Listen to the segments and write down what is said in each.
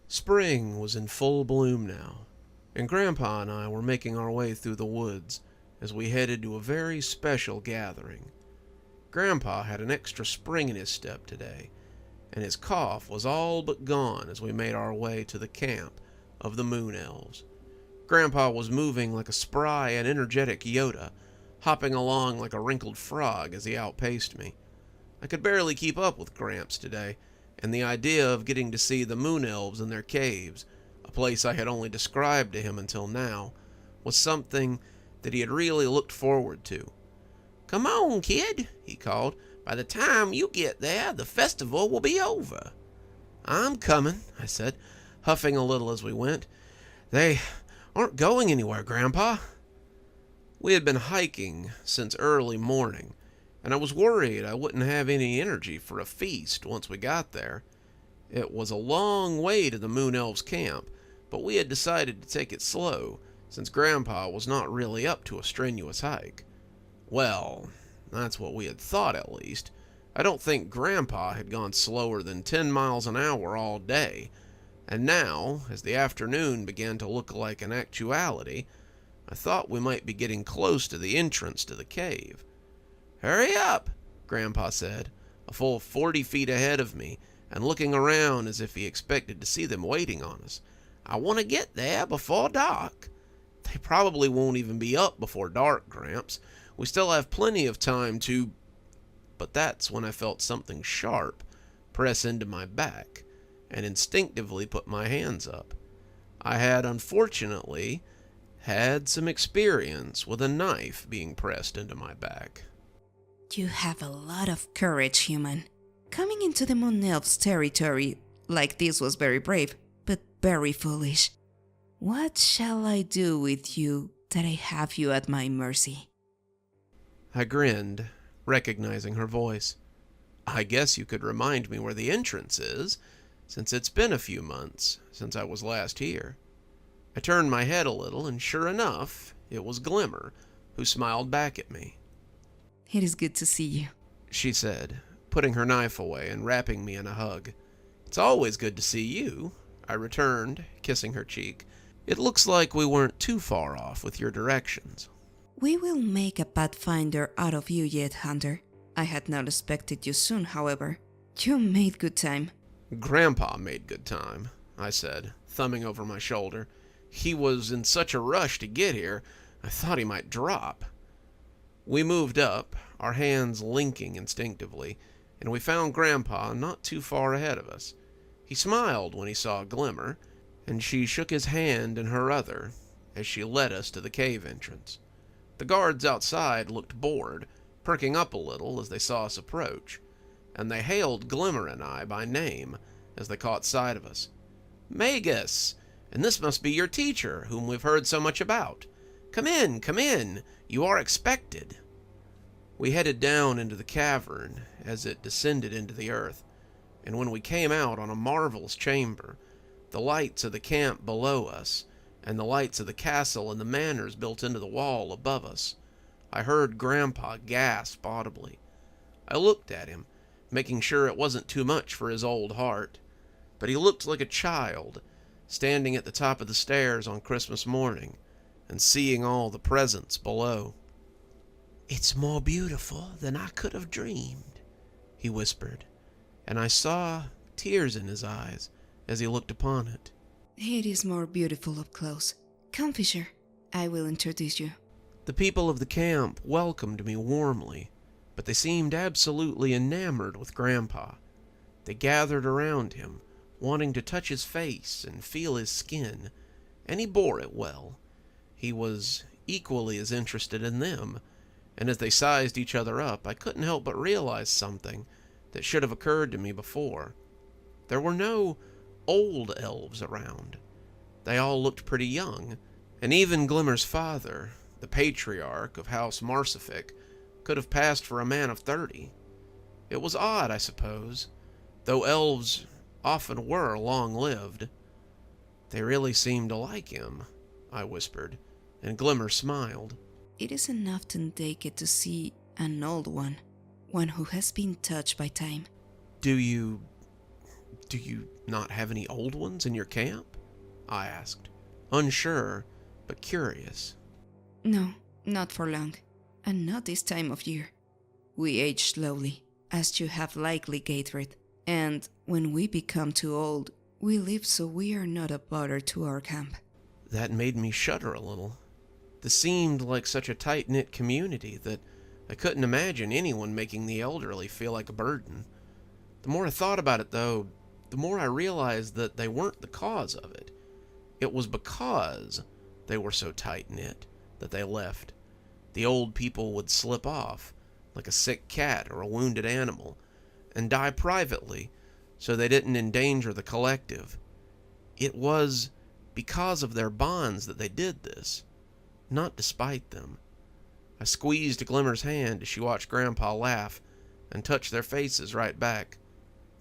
Spring was in full bloom now, and Grandpa and I were making our way through the woods as we headed to a very special gathering. Grandpa had an extra spring in his step today, and his cough was all but gone as we made our way to the camp of the Moon Elves. Grandpa was moving like a spry and energetic Yoda, hopping along like a wrinkled frog as he outpaced me. I could barely keep up with Gramps today, and the idea of getting to see the Moon Elves in their caves, a place I had only described to him until now, was something that he had really looked forward to. "Come on, kid," he called. "By the time you get there, the festival will be over." "I'm coming," I said, huffing a little as we went. "They aren't going anywhere, Grandpa." We had been hiking since early morning, and I was worried I wouldn't have any energy for a feast once we got there. It was a long way to the Moon Elves' camp, but we had decided to take it slow, since Grandpa was not really up to a strenuous hike. Well, that's what we had thought at least. I don't think Grandpa had gone slower than 10 miles an hour all day, and now, as the afternoon began to look like an actuality, I thought we might be getting close to the entrance to the cave. "Hurry up," Grandpa said, a full 40 feet ahead of me, and looking around as if he expected to see them waiting on us. "I want to get there before dark." "They probably won't even be up before dark, Gramps. We still have plenty of time to—" But that's when I felt something sharp press into my back, and instinctively put my hands up. I had, unfortunately, had some experience with a knife being pressed into my back. You have a lot of courage, human. Coming into the Moon Elves' territory like this was very brave, but very foolish. What shall I do with you that I have you at my mercy? I grinned, recognizing her voice. "I guess you could remind me where the entrance is, since it's been a few months since I was last here." I turned my head a little, and sure enough, it was Glimmer, who smiled back at me. It is good to see you, she said, putting her knife away and wrapping me in a hug. "It's always good to see you," I returned, kissing her cheek. "It looks like we weren't too far off with your directions." We will make a pathfinder out of you yet, Hunter. I had not expected you soon, however. You made good time. "Grandpa made good time," I said, thumbing over my shoulder. "He was in such a rush to get here, I thought he might drop." We moved up, our hands linking instinctively, and we found Grandpa not too far ahead of us. He smiled when he saw Glimmer, and she shook his hand in her other as she led us to the cave entrance. The guards outside looked bored, perking up a little as they saw us approach, and they hailed Glimmer and I by name as they caught sight of us. "Magus! And this must be your teacher, whom we've heard so much about. Come in, you are expected." We headed down into the cavern as it descended into the earth, and when we came out on a marvelous chamber, the lights of the camp below us, and the lights of the castle and the manors built into the wall above us, I heard Grandpa gasp audibly. I looked at him, making sure it wasn't too much for his old heart, but he looked like a child, standing at the top of the stairs on Christmas morning, and seeing all the presents below. "It's more beautiful than I could have dreamed," he whispered, and I saw tears in his eyes as he looked upon it. It is more beautiful up close. Come, Fisher. I will introduce you. The people of the camp welcomed me warmly, but they seemed absolutely enamored with Grandpa. They gathered around him, wanting to touch his face and feel his skin, and he bore it well. He was equally as interested in them, and as they sized each other up, I couldn't help but realize something that should have occurred to me before. There were no old elves around. They all looked pretty young, and even Glimmer's father, the patriarch of House Marsific, could have passed for a man of 30. It was odd, I suppose, though elves often were long-lived. "They really seem to like him," I whispered, and Glimmer smiled. It is enough to take it to see an old one who has been touched by time. Do you Do you not have any old ones in your camp? I asked, unsure but curious. No, not for long, and not this time of year. We age slowly, as you have likely gathered, and when we become too old, we leave so we are not a bother to our camp. That made me shudder a little. This seemed like such a tight-knit community that I couldn't imagine anyone making the elderly feel like a burden. The more I thought about it, though, the more I realized that they weren't the cause of it. It was because they were so tight-knit that they left. The old people would slip off, like a sick cat or a wounded animal, and die privately so they didn't endanger the collective. It was because of their bonds that they did this, not despite them. I squeezed Glimmer's hand as she watched Grandpa laugh and touch their faces right back.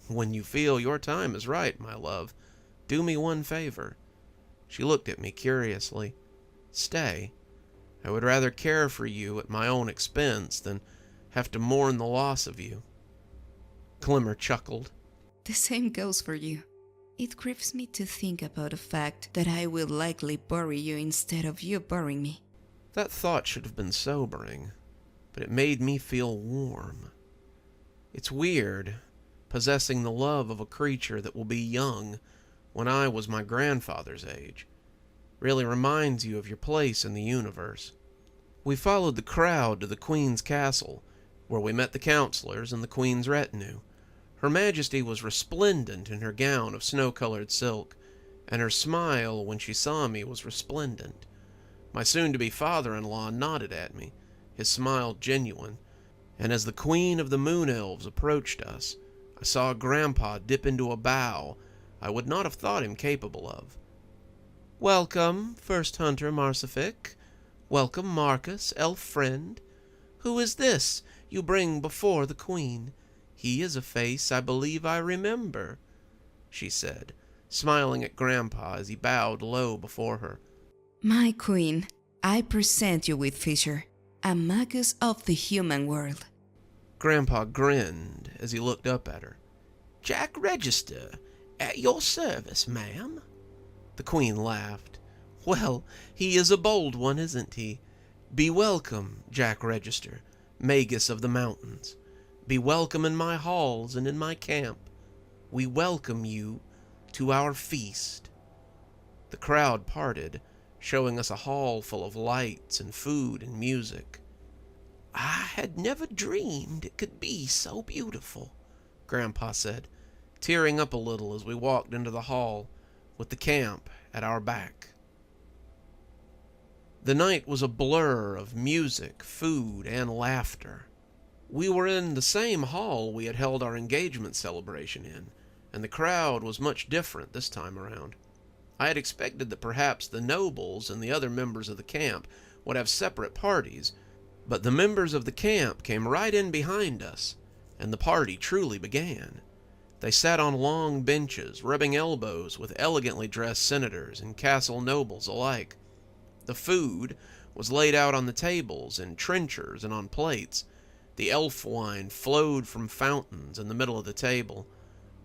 When you feel your time is right, my love, do me one favor. She looked at me curiously. Stay. I would rather care for you at my own expense than have to mourn the loss of you. Glimmer chuckled. The same goes for you. It grieves me to think about the fact that I will likely bury you instead of you burying me. That thought should have been sobering, but it made me feel warm. It's weird, possessing the love of a creature that will be young when I was my grandfather's age. Really reminds you of your place in the universe. We followed the crowd to the Queen's castle, where we met the counselors and the Queen's retinue. Her Majesty was resplendent in her gown of snow-colored silk, and her smile when she saw me was resplendent. My soon-to-be father-in-law nodded at me, his smile genuine, and as the Queen of the Moon Elves approached us, I saw Grandpa dip into a bow I would not have thought him capable of. Welcome, First Hunter Marsific. Welcome, Marcus, elf friend. Who is this you bring before the Queen? He is a face I believe I remember, she said, smiling at Grandpa as he bowed low before her. My Queen, I present you with Fisher, a magus of the human world. Grandpa grinned as he looked up at her. Jack Register, at your service, ma'am. The Queen laughed. Well, he is a bold one, isn't he? Be welcome, Jack Register, magus of the mountains. Be welcome in my halls and in my camp. We welcome you to our feast. The crowd parted, showing us a hall full of lights and food and music. I had never dreamed it could be so beautiful, Grandpa said, tearing up a little as we walked into the hall, with the camp at our back. The night was a blur of music, food, and laughter. We were in the same hall we had held our engagement celebration in, and the crowd was much different this time around. I had expected that perhaps the nobles and the other members of the camp would have separate parties, but the members of the camp came right in behind us, and the party truly began. They sat on long benches, rubbing elbows with elegantly dressed senators and castle nobles alike. The food was laid out on the tables in trenchers and on plates. The elf wine flowed from fountains in the middle of the table.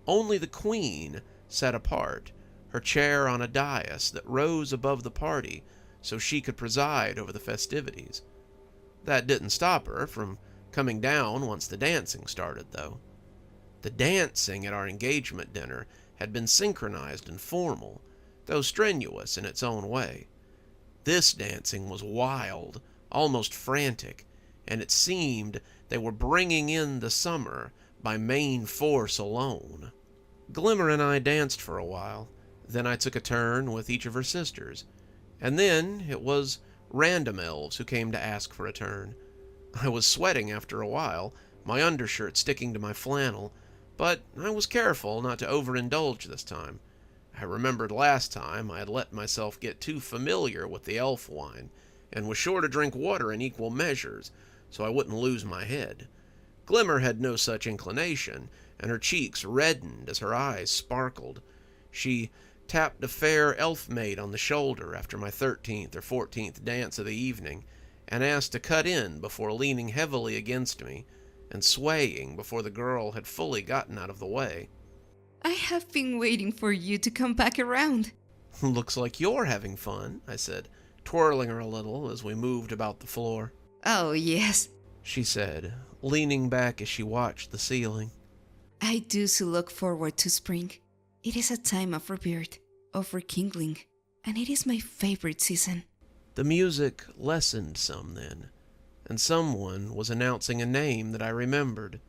Only the Queen sat apart, her chair on a dais that rose above the party so she could preside over the festivities. That didn't stop her from coming down once the dancing started, though. The dancing at our engagement dinner had been synchronized and formal, though strenuous in its own way. This dancing was wild, almost frantic, and it seemed they were bringing in the summer by main force alone. Glimmer and I danced for a while, then I took a turn with each of her sisters, and then it was random elves who came to ask for a turn. I was sweating after a while, my undershirt sticking to my flannel, but I was careful not to overindulge this time. I remembered last time I had let myself get too familiar with the elf wine, and was sure to drink water in equal measures, so I wouldn't lose my head. Glimmer had no such inclination, and her cheeks reddened as her eyes sparkled. She tapped a fair elf maid on the shoulder after my 13th or 14th dance of the evening, and asked to cut in before leaning heavily against me, and swaying before the girl had fully gotten out of the way. I have been waiting for you to come back around. Looks like you're having fun, I said, twirling her a little as we moved about the floor. Oh, yes. She said, leaning back as she watched the ceiling. I do so look forward to spring. It is a time of rebirth, of rekindling, and it is my favorite season. The music lessened some then, and someone was announcing a name that I remembered.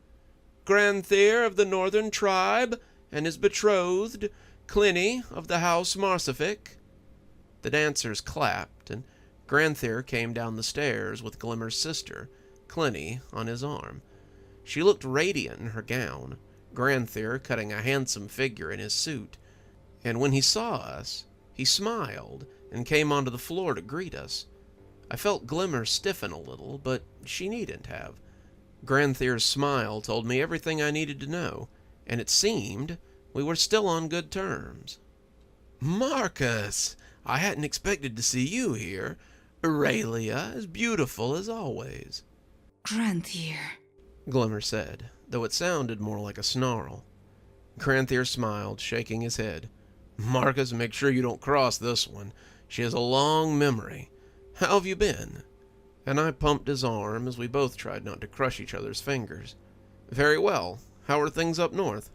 Granthere of the Northern Tribe, and his betrothed, Clinny of the House Marsific. The dancers clapped, and Granthere came down the stairs with Glimmer's sister, Clinny, on his arm. She looked radiant in her gown, Granthere cutting a handsome figure in his suit, and when he saw us, he smiled and came onto the floor to greet us. I felt Glimmer stiffen a little, but she needn't have. Granthere's smile told me everything I needed to know, and it seemed we were still on good terms. Marcus! I hadn't expected to see you here. Aurelia, as beautiful as always. Granthere, Glimmer said, though it sounded more like a snarl. Granthere smiled, shaking his head. Marcus, make sure you don't cross this one. She has a long memory. How have you been? And I pumped his arm as we both tried not to crush each other's fingers. Very well. How are things up north?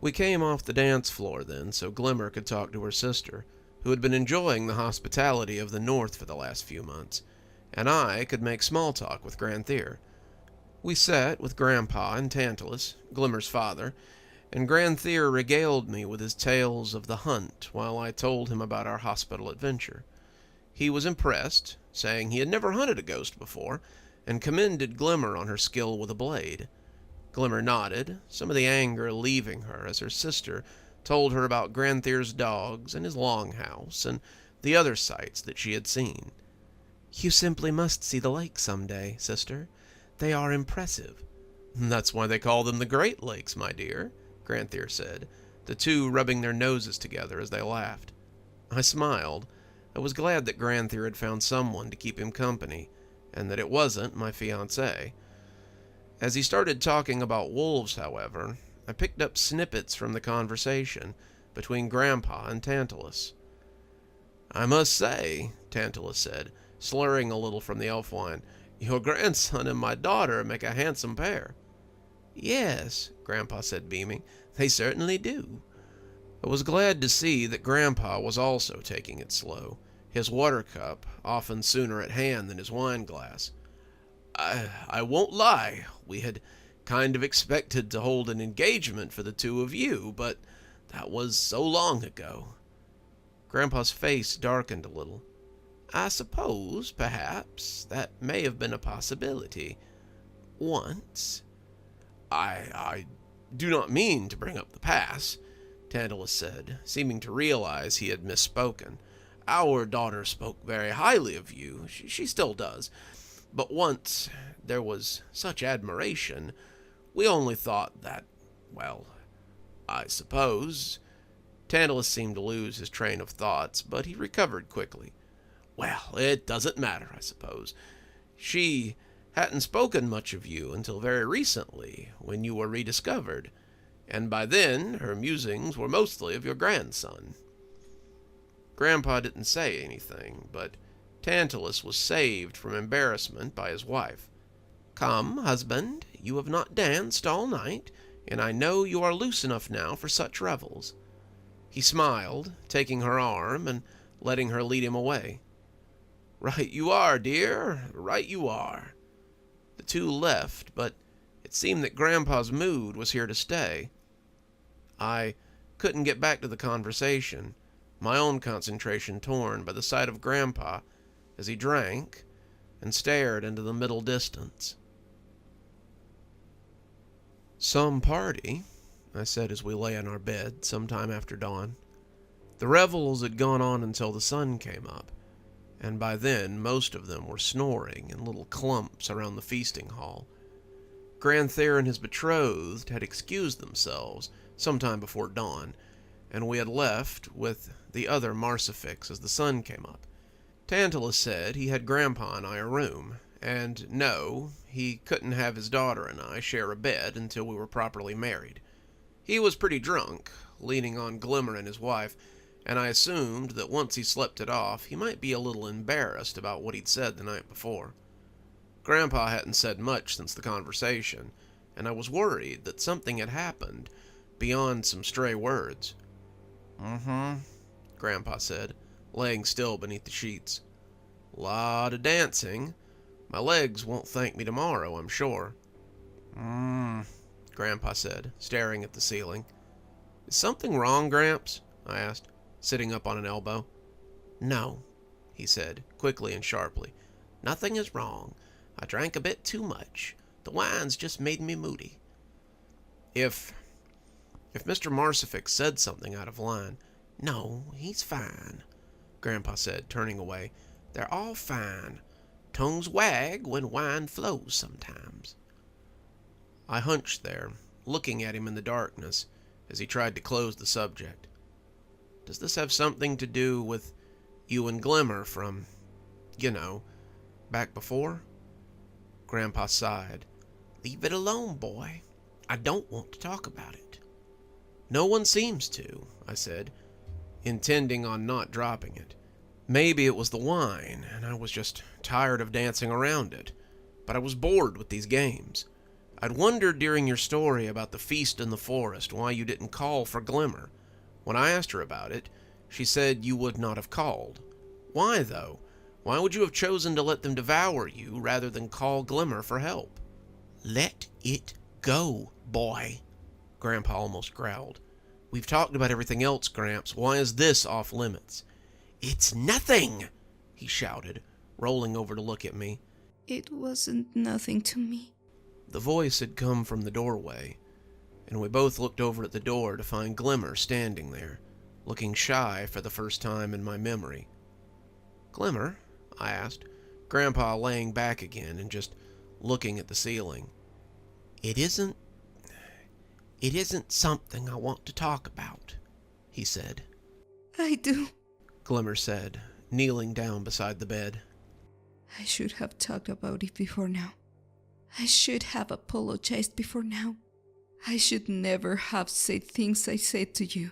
We came off the dance floor then, so Glimmer could talk to her sister, who had been enjoying the hospitality of the north for the last few months, and I could make small talk with Granthere. We sat with Grandpa and Tantalus, Glimmer's father, and Granthere regaled me with his tales of the hunt while I told him about our hospital adventure. He was impressed, saying he had never hunted a ghost before, and commended Glimmer on her skill with a blade. Glimmer nodded, some of the anger leaving her as her sister told her about Granthere's dogs and his longhouse and the other sights that she had seen. You simply must see the lakes someday, sister. They are impressive. That's why they call them the Great Lakes, my dear, Granthere said, the two rubbing their noses together as they laughed. I smiled. I was glad that Granthere had found someone to keep him company, and that it wasn't my fiancée. As he started talking about wolves, however, I picked up snippets from the conversation between Grandpa and Tantalus. I must say, Tantalus said, slurring a little from the elf wine, your grandson and my daughter make a handsome pair. Yes, Grandpa said, beaming, they certainly do. I was glad to see that Grandpa was also taking it slow, his water cup often sooner at hand than his wine glass. I won't lie, we had kind of expected to hold an engagement for the two of you, but that was so long ago. Grandpa's face darkened a little. I suppose, perhaps, that may have been a possibility. Once. I do not mean to bring up the past, Tantalus said, seeming to realize he had misspoken. Our daughter spoke very highly of you. She still does. But once there was such admiration, we only thought that, well, I suppose. Tantalus seemed to lose his train of thoughts, but he recovered quickly. Well, it doesn't matter, I suppose. She hadn't spoken much of you until very recently, when you were rediscovered, and by then her musings were mostly of your grandson. Grandpa didn't say anything, but Tantalus was saved from embarrassment by his wife. Come, husband, you have not danced all night, and I know you are loose enough now for such revels. He smiled, taking her arm and letting her lead him away. Right you are, dear, right you are. The two left, but it seemed that Grandpa's mood was here to stay. I couldn't get back to the conversation, my own concentration torn by the sight of Grandpa as he drank and stared into the middle distance. Some party, I said as we lay in our bed some time after dawn. The revels had gone on until the sun came up, and by then most of them were snoring in little clumps around the feasting hall. Granthere and his betrothed had excused themselves some time before dawn, and we had left with the other Marsifics as the sun came up. Tantalus said he had Grandpa and I a room, and no, he couldn't have his daughter and I share a bed until we were properly married. He was pretty drunk, leaning on Glimmer and his wife, and I assumed that once he slept it off, he might be a little embarrassed about what he'd said the night before. Grandpa hadn't said much since the conversation, and I was worried that something had happened beyond some stray words. "Mm-hmm," Grandpa said, laying still beneath the sheets. "Lot of dancing. My legs won't thank me tomorrow, I'm sure." Grandpa said, staring at the ceiling. "Is something wrong, Gramps?" I asked, sitting up on an elbow. "No," he said, quickly and sharply. "Nothing is wrong. I drank a bit too much. The wine's just made me moody." If Mr. Marcifix said something out of line, "No, he's fine," Grandpa said, turning away. "They're all fine. Tongues wag when wine flows sometimes." I hunched there, looking at him in the darkness as he tried to close the subject. "Does this have something to do with you and Glimmer from, back before?" Grandpa sighed. "Leave it alone, boy. I don't want to talk about it." "No one seems to," I said, intending on not dropping it. Maybe it was the wine, and I was just tired of dancing around it, but I was bored with these games. I'd wondered during your story about the feast in the forest why you didn't call for Glimmer. When I asked her about it, she said you would not have called. Why, though? Why would you have chosen to let them devour you rather than call Glimmer for help? "Let it go, boy," Grandpa almost growled. "We've talked about everything else, Gramps. Why is this off limits?" "It's nothing," he shouted, rolling over to look at me. It wasn't nothing to me. The voice had come from the doorway, and we both looked over at the door to find Glimmer standing there, looking shy for the first time in my memory. "Glimmer?" I asked, Grandpa laying back again and just looking at the ceiling. It isn't something I want to talk about," he said. I do. Glimmer said, kneeling down beside the bed. I should have talked about it before now. I should have apologized before now. I should never have said things I said to you.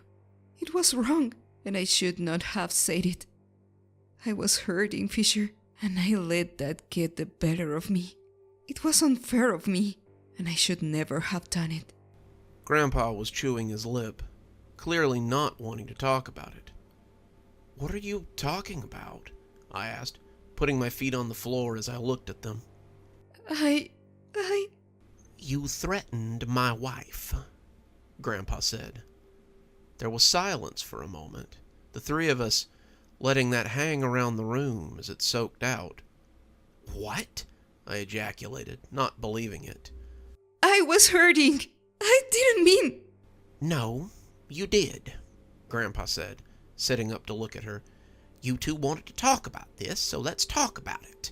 It was wrong, and I should not have said it. I was hurting, Fisher, and I let that get the better of me. It was unfair of me, and I should never have done it. Grandpa was chewing his lip, clearly not wanting to talk about it. "What are you talking about?" I asked, putting my feet on the floor as I looked at them. I... "You threatened my wife," Grandpa said. There was silence for a moment, the three of us letting that hang around the room as it soaked out. "What?" I ejaculated, not believing it. I was hurting. I didn't mean... "No, you did," Grandpa said, sitting up to look at her. "You two wanted to talk about this, so let's talk about it.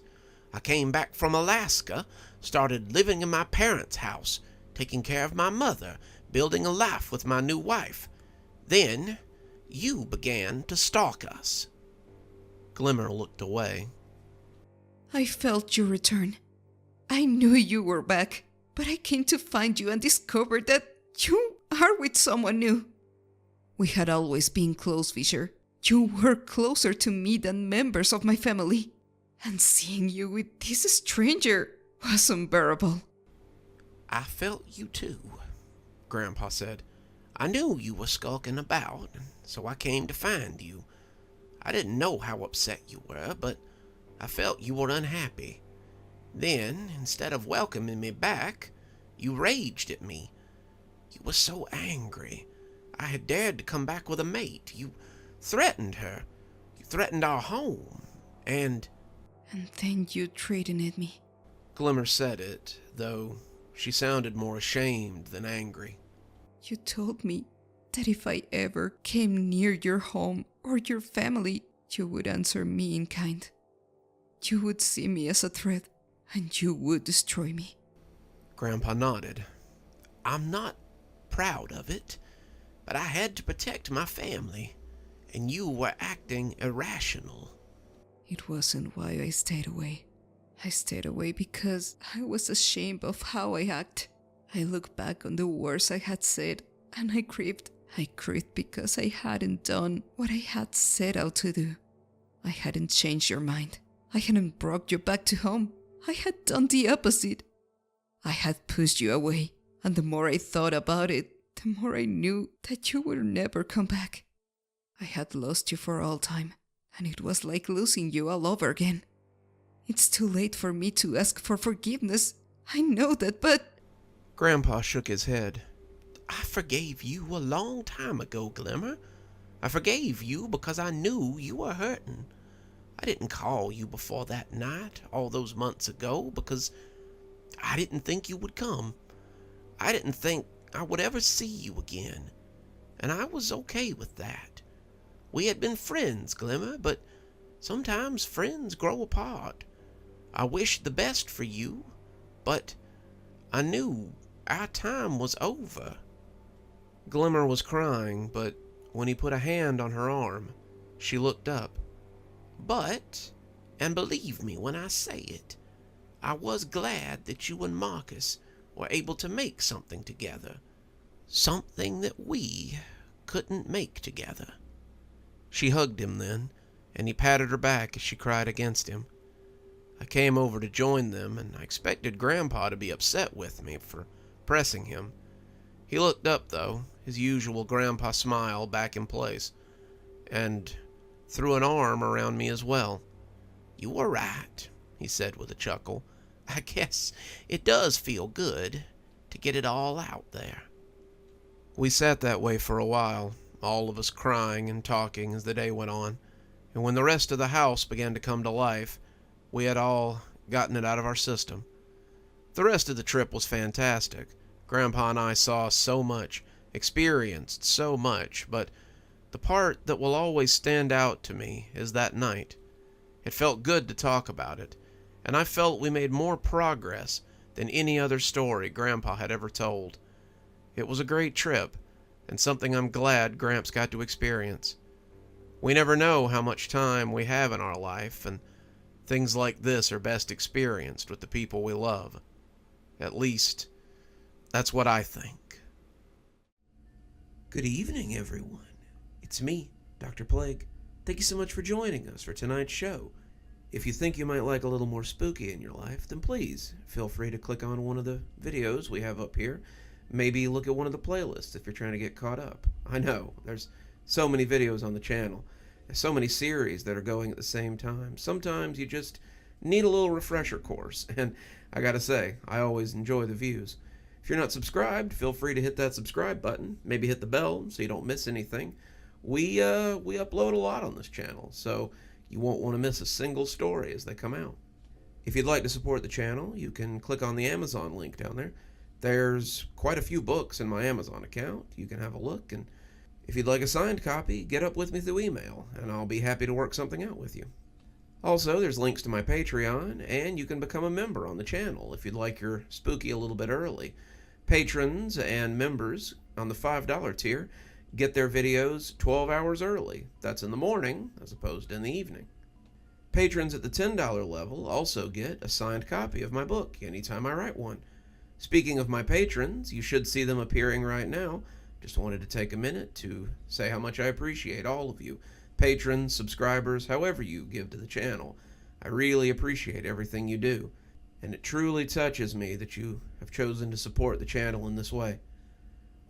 I came back from Alaska, started living in my parents' house, taking care of my mother, building a life with my new wife. Then, you began to stalk us." Glimmer looked away. I felt your return. I knew you were back, but I came to find you and discovered that you are with someone new. We had always been close, Fisher. You were closer to me than members of my family. And seeing you with this stranger was unbearable. "I felt you too," Grandpa said. "I knew you were skulking about, so I came to find you. I didn't know how upset you were, but I felt you were unhappy. Then, instead of welcoming me back, you raged at me. You were so angry. I had dared to come back with a mate. You threatened her. You threatened our home. And then you threatened me. Glimmer said it, though she sounded more ashamed than angry. You told me that if I ever came near your home or your family, you would answer me in kind. You would see me as a threat, and you would destroy me. Grandpa nodded. "I'm not proud of it, but I had to protect my family, and you were acting irrational." It wasn't why I stayed away. I stayed away because I was ashamed of how I act. I looked back on the words I had said, and I grieved, I cried because I hadn't done what I had set out to do. I hadn't changed your mind. I hadn't brought you back to home. I had done the opposite. I had pushed you away, and the more I thought about it, the more I knew that you would never come back. I had lost you for all time, and it was like losing you all over again. It's too late for me to ask for forgiveness. I know that, but... Grandpa shook his head. I forgave you a long time ago, Glimmer. I forgave you because I knew you were hurting. I didn't call you before that night, all those months ago, because I didn't think you would come. I didn't think I would ever see you again, and I was okay with that. We had been friends, Glimmer, but sometimes friends grow apart. I wished the best for you, but I knew our time was over. Glimmer was crying, but when he put a hand on her arm, she looked up. But, and believe me when I say it, I was glad that you and Marcus were able to make something together. Something that we couldn't make together. She hugged him then, and he patted her back as she cried against him. I came over to join them, and I expected Grandpa to be upset with me for pressing him. He looked up, though, his usual Grandpa smile back in place, and threw an arm around me as well. You were right, he said with a chuckle. I guess it does feel good to get it all out there. We sat that way for a while, all of us crying and talking as the day went on, and when the rest of the house began to come to life, we had all gotten it out of our system. The rest of the trip was fantastic. Grandpa and I saw so much, experienced so much, but the part that will always stand out to me is that night. It felt good to talk about it, and I felt we made more progress than any other story Grandpa had ever told. It was a great trip, and something I'm glad Gramps got to experience. We never know how much time we have in our life, and things like this are best experienced with the people we love. At least, that's what I think. Good evening, everyone. It's me, Dr. Plague. Thank you so much for joining us for tonight's show. If you think you might like a little more spooky in your life, then please feel free to click on one of the videos we have up here. Maybe look at one of the playlists if you're trying to get caught up. I know, there's so many videos on the channel. There's so many series that are going at the same time. Sometimes you just need a little refresher course, and I gotta say, I always enjoy the views. If you're not subscribed, feel free to hit that subscribe button. Maybe hit the bell so you don't miss anything. We upload a lot on this channel, so you won't want to miss a single story as they come out. If you'd like to support the channel, you can click on the Amazon link down there. There's quite a few books in my Amazon account. You can have a look, and if you'd like a signed copy, get up with me through email, and I'll be happy to work something out with you. Also, there's links to my Patreon, and you can become a member on the channel if you'd like your spooky a little bit early. Patrons and members on the $5 tier get their videos 12 hours early. That's in the morning as opposed to in the evening. Patrons at the $10 level also get a signed copy of my book anytime I write one. Speaking of my patrons, you should see them appearing right now. Just wanted to take a minute to say how much I appreciate all of you. Patrons, subscribers, however you give to the channel. I really appreciate everything you do, and it truly touches me that you have chosen to support the channel in this way.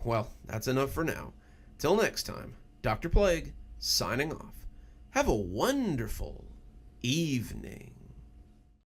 Well, that's enough for now. Till next time, Dr. Plague, signing off. Have a wonderful evening.